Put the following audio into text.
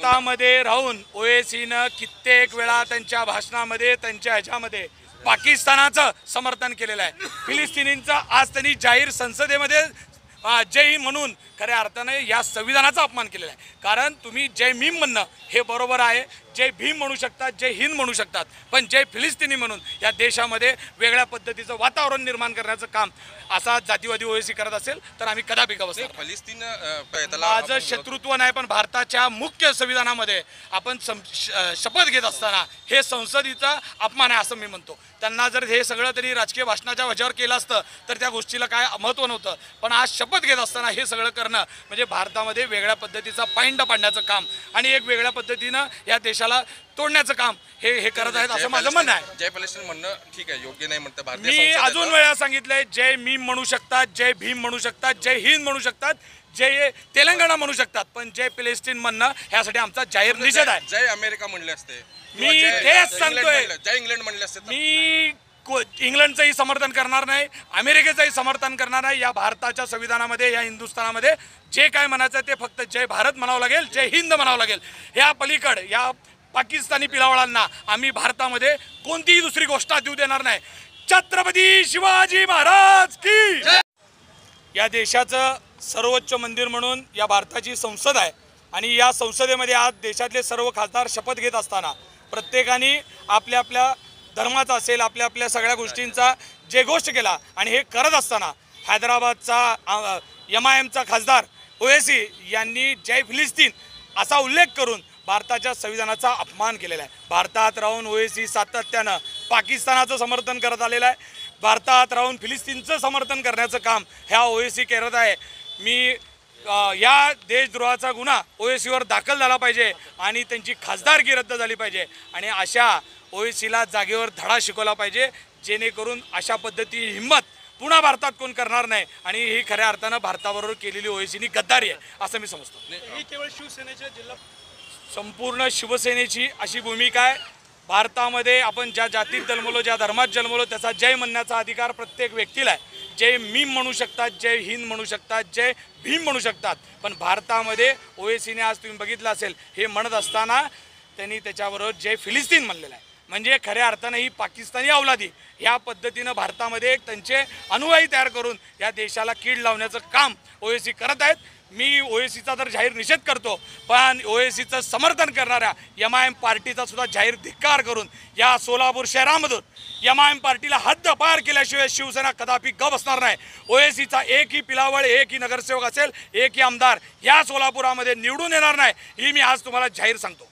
भारतामध्ये राहून ओएसीनं कित्येक वेळा त्यांच्या भाषणामध्ये त्यांच्या ह्याच्यामध्ये पाकिस्तानाचं समर्थन केलेलं आहे। फिलिस्तिनींचा आज त्यांनी जाहीर संसदेमध्ये जय हिंद म्हणून खऱ्या अर्थाने या संविधानाचा अपमान केलेला आहे। कारण तुम्ही जय भीम म्हणणं हे बरोबर आहे, जय भीम म्हणू शकतात, जय हिंद म्हणू शकतात, पण जय फिलिस्तिनी म्हणून या देशामध्ये वेगळ्या पद्धतीचं वातावरण निर्माण करण्याचं काम असा जातीवादी ओएसी करत असेल तर आम्ही कदापि गवसणार नाही। फिलिस्तीन माझं शत्रुत्व नाही, पण भारताच्या मुख्य संविधानामध्ये आपण शपथ घेत असताना हे संसदेचा अपमान आहे असं मी म्हणतो। त्यांना जर हे सगळं तरी राजकीय भाषणाच्या वजावर केलं असतं तर त्या गोष्टीला काय महत्त्व नव्हतं, पण आज शपथ घेत असताना हे सगळं करणं म्हणजे भारतामध्ये वेगळ्या पद्धतीचा पायंडा पाडण्याचं काम आणि एक वेगळ्या पद्धतीनं या देशाला तोडण्याचं काम हे करत आहेत असं माझं म्हणणं आहे। जय फिलिस्तीन म्हणणं ठीक आहे, योग्य नाही म्हणतं भारतीय मी अजून वेळा सांगितलंय, जय भीम म्हणू शकतात, जय भीम म्हणू शकतात, जय हिंद म्हणू शकतात, जय तेलंगणा म्हणू शकतात, पण जय फिलिस्तीन म्हणणं ह्यासाठी आमचा जाहीर निषेध आहे। जय अमेरिका म्हणले असते, मी तेच सांगतोय, जय इंग्लंड म्हणले असते, मी इंग्लंडचंही समर्थन करणार नाही, अमेरिकेचंही समर्थन करणार नाही। या भारताच्या संविधानामध्ये या हिंदुस्थानामध्ये जे काय म्हणायचं ते फक्त जय भारत म्हणावं लागेल, जय हिंद म्हणावं लागेल। या पलीकड या पाकिस्तानी पिलावळांना आम्ही भारतामध्ये कोणतीही दुसरी गोष्ट देऊ देणार नाही। छत्रपती शिवाजी महाराज की या देशाचं सर्वोच्च मंदिर म्हणून या भारताची संसद आहे आणि या संसदेमध्ये आज देशातले सर्व खासदार शपथ घेत असताना प्रत्येकाने आपल्या आपल्या धर्माचा असेल, आपल्या आपल्या सगळ्या गोष्टींचा जयघोष केला आणि हे करत असताना हैदराबादचा MIMचा खासदार ओएसी यांनी जय फिलिस्तीन असा उल्लेख करून भारताच्या संविधानाचा अपमान केलेला आहे। भारतात राहून ओएसी सातत्यानं पाकिस्तानाचं समर्थन करत आलेलं आहे, भारतात राहून फिलिस्तीनचं समर्थन करण्याचं काम ह्या ओएसी करत आहे। मी या देशद्रोहाचा गुन्हा ओएसीवर दाखल झाला पाहिजे आणि त्यांची खासदारकी रद्द झाली पाहिजे आणि अशा ओएसीला जागेवर धडा शिकवला पाहिजे, जेणेकरून अशा पद्धती हिंमत पुन्हा भारतात कोण करणार नाही आणि ही खऱ्या अर्थानं भारताबरोबर केलेली ओएसीनी गद्दारी आहे असं मी समजतो। ही केवळ शिवसेनेच्या जिल्हा संपूर्ण शिवसेनेची अशी भूमिका आहे। भारतामध्ये आपण ज्या जातीत जन्मलो, ज्या धर्मात जन्मलो, त्याचा जय म्हणण्याचा अधिकार प्रत्येक व्यक्तीला आहे। जय भीम म्हणू शकतात, जय हिंद म्हणू शकतात, जय भीम म्हणू शकतात, पण भारतामध्ये ओएसीने आज तुम्ही बघितलं असेल हे म्हणत असताना त्यांनी त्याच्याबरोबर जय फिलिस्तीन म्हणलेलं आहे। म्हणजे खऱ्या अर्थानं ही पाकिस्तानी अवलादी ह्या पद्धतीनं भारतामध्ये त्यांचे अनुयायी तयार करून या देशाला कीड लावण्याचं काम ओएसी करत आहेत। मी ओएसीचा तर जाहीर निषेध करतो, पण ओएसीचं समर्थन करणाऱ्या MIM पार्टीचा सुद्धा जाहीर धिक्कार करून या सोलापूर शहरामधून MIM पार्टीला हद्दपार केल्याशिवाय शिवसेना कदापि गप बसणार नाही। ओएसीचा एकही पिलावळ, एकही नगरसेवक असेल, एकही आमदार या सोलापुरामध्ये निवडून येणार नाही, ही मी आज तुम्हाला जाहीर सांगतो।